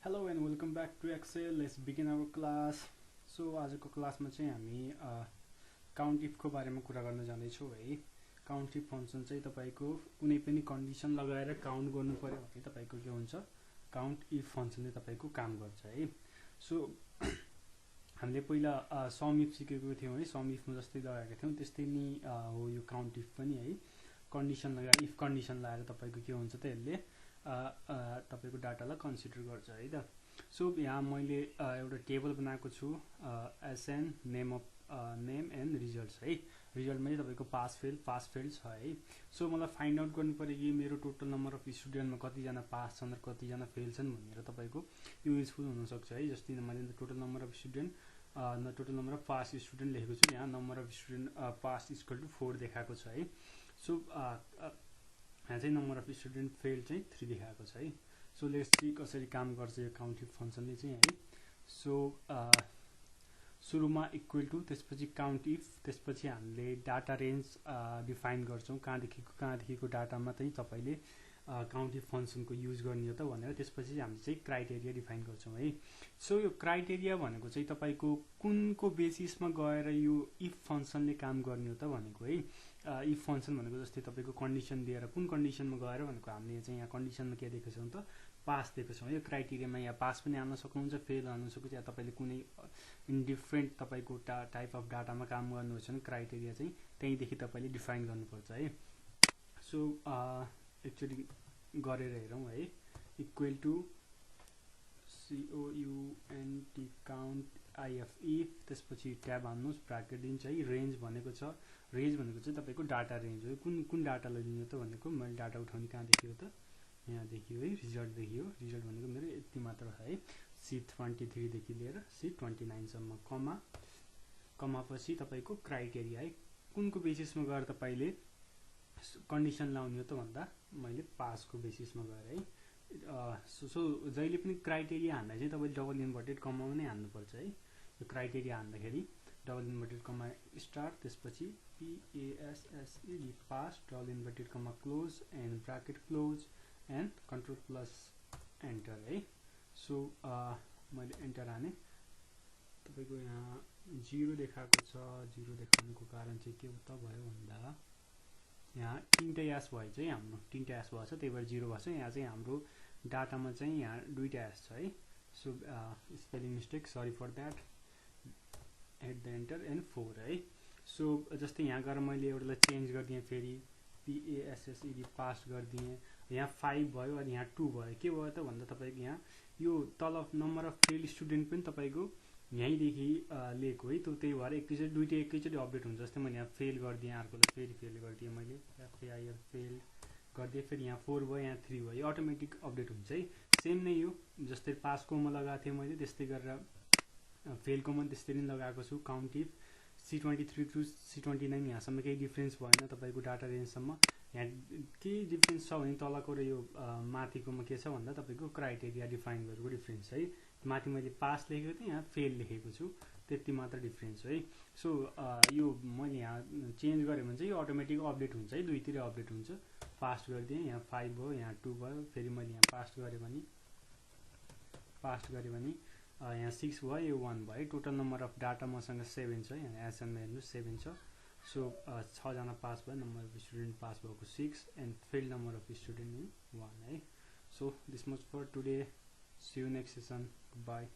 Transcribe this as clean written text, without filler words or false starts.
Hello and welcome back to Excel. Let's begin our class. So आजको क्लासमा चाहिँ हामी काउन्टिफ को बारेमा कुरा गर्न जाँदै छौं है। काउन्टिफ फंक्सन चाहिँ तपाईको कुनै पनि कन्डिसन लगाएर काउन्ट गर्नु पर्यो भने तपाईको के हुन्छ काउन्ट इफ फंक्सनले तपाईको काम गर्छ है। सो हामीले पहिला सम इफ सिकेको थियौं है। सम इफ मा जस्तै लगाएका थियौं त्यस्तै नि हो यो काउन्टिफ पनि है। कन्डिसन लगाएर इफ कन्डिसन लगाएर तपाईको के हुन्छ त यसले तपाईको डाटालाई कन्सिडर गर्छ है त। सो यहाँ मैले एउटा टेबल बनाएको छु SN name of name and results है। रिजल्टमा चाहिँ तपाईको पास फेल छ है। सो मलाई फाइन्ड आउट गर्नु पर्यो कि मेरो टोटल नम्बर अफ स्टुडेन्टमा कति जना पास छन् र कति जना फेल छन् भनेर तपाईको युजफुल हुन सक्छ है। जस्तै मैले total number of student total number of pass student लेखेको छु। यहाँ number of student pass equal to 4 देखाएको छ है। सो यहाँ चाहिँ नम्बर अफ स्टुडेन्ट फेल चाहिँ 3 देखाएको छ है। सो लेट्स सी कसरी काम गर्छ यो काउन्टिफ फंक्सनले चाहिँ है। सो सुरुमा इक्वल टु त्यसपछि काउन्ट इफ त्यसपछि हामीले डाटा रेन्ज डिफाइन गर्छौं कहाँदेखिको डाटामा चाहिँ तपाईले काउन्टिफ फंक्सनको युज गर्ने हो त भनेर त्यसपछि हामीले चाहिँ क्राइटेरिया डिफाइन गर्छौं है। सो यो क्राइटेरिया भनेको चाहिँ तपाईको कुनको बेसिसमा गएर यो इफ फंक्सनले काम गर्ने हो त भनेको है। इफ फंक्सन भनेको जस्तै तपाईको कन्डिसन दिएर कुन कन्डिसनमा गएर भनेको हामीले चाहिँ यहाँ कन्डिसनमा के दिएको छौं त पास दिएको छौं। यो क्राइटेरियामा यहाँ पास पनि हाल्न सक्नुहुन्छ फेल हाल्न सक्नुहुन्छ या तपाईले कुनै इन्डिफरेन्ट तपाईको टाइप अफ डाटामा काम गर्नुहुन्छ भने क्राइटेरिया चाहिँ त्यहीदेखि तपाईले डिफाइन गर्नुपर्छ है। सो एक्चुअली गरेर हेरौं है। Equal to COUNT count IF त्यसपछि ट्याब हाल्नुस् ब्राकेट दिन्छ है। रेन्ज भनेको छ रेन्ज भनेको चाहिँ तपाईको डाटा रेन्ज हो। कुन डाटालाई लिनु त भनेको मैले डाटा उठाउने कहाँ देखियो त यहाँ देखियो है। रिजल्ट देखियो। रिजल्ट भनेको मेरो यति मात्र है। C23 देखि लिएर C29 सम्म कमा पछि तपाईको क्राइटेरिया है। कुनको बेसिसमा गएर तपाईले कन्डिसन लाउने हो त भन्दा मैले पासको बेसिसमा गएर है। सो जहिले पनि क्राइटेरिया हान्दा चाहिँ तपाईले डबल इन्भर्टेड कमामा नै हाल्नु पर्छ है। यो क्राइटेरिया हान्दाखेरि डबल इन्भर्टेड कमा स्टार त्यसपछि PASSED pass double inverted comma close and bracket close and control plus enter है। सो मैले एन्टर हाने तपाईको यहाँ 0 देखाएको छ। 0 देखाउनुको कारण चाहिँ के त भयो भन्दा यहाँ तीनटा यास भयो चाहिँ हाम्रो तीनटा यास भएछ त्यही भएर 0 भएछ। यहाँ चाहिँ हाम्रो डाटामा चाहिँ यहाँ दुईटा यास छ है। So spelling mistake sorry for that hit the enter and 4 है। सो जस्तै यहाँ गएर मैले एउटालाई चेन्ज गर्दिए फेरि PASSED पास गर्दिए यहाँ 5 भयो अनि यहाँ 2 भयो। के भयो त भन्दा तपाईको यहाँ यो तल नम्बर अफ फेल स्टुडेन्ट पनि तपाईको यहीँदेखि लिएको है। त्यही भएर एकैचोटि दुईटा एकैचोटि अपडेट हुन्छ। जस्तै मैले यहाँ फेल गर्दिए अर्कोलाई फेरि फेल गर्दिए मैले FAIL फेल गर्दिए फेरि यहाँ 4 भयो यहाँ 3 भयो। यो अटोमेटिक अपडेट हुन्छ है। सेम नै यो जस्तै पासको म लगाएको थिएँ मैले त्यस्तै गरेर फेलको म त्यसरी नै लगाएको छु। Count if C23 to C29 यहाँसम्म केही डिफरेन्स भएन तपाईको डाटा रेन्जसम्म। यहाँ केही डिफरेन्स छ भने तलको र यो माथिकोमा के छ भन्दा तपाईको क्राइटेरिया डिफाइन गरेको डिफरेन्स है। माथि मैले पास लेखेको थिएँ यहाँ फेल लेखेको छु त्यति मात्र डिफरेन्स है। सो यो मैले यहाँ चेन्ज गरेँ भने चाहिँ यो अटोमेटिक अपडेट हुन्छ है। दुईतिर अपडेट हुन्छ। पास गरिदिएँ यहाँ 5 भयो यहाँ 2 भयो फेरि मैले यहाँ पास गरेँ भने यहाँ 6 भयो यो 1 भयो। टोटल नम्बर अफ डाटा मसँग 7 छ। यहाँ एसएनमा हेर्नु 7 छ। सो 6 जना पास भयो। नम्बर अफ स्टुडेन्ट पास भएको 6 and fail number of student 1 है। So this much for today. See you next session. Bye.